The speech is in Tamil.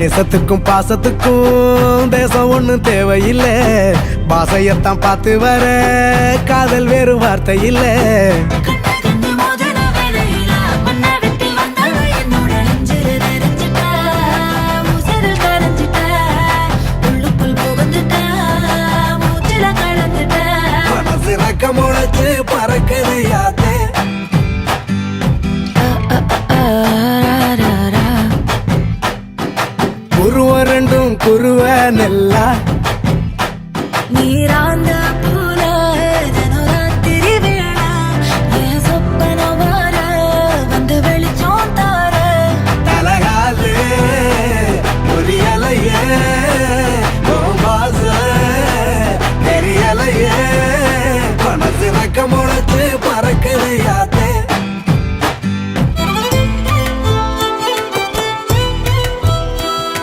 தேசத்துக்கும் பாசத்துக்கும் தேசம் ஒண்ணும் தேவையில்லை. பாசையத்தான் பார்த்து வர காதல் வேறு வார்த்தை இல்லை. முளைச்சு பறக்கதையாத்தே குருவ ரெண்டும் குருவ நெல்லா நீராந்த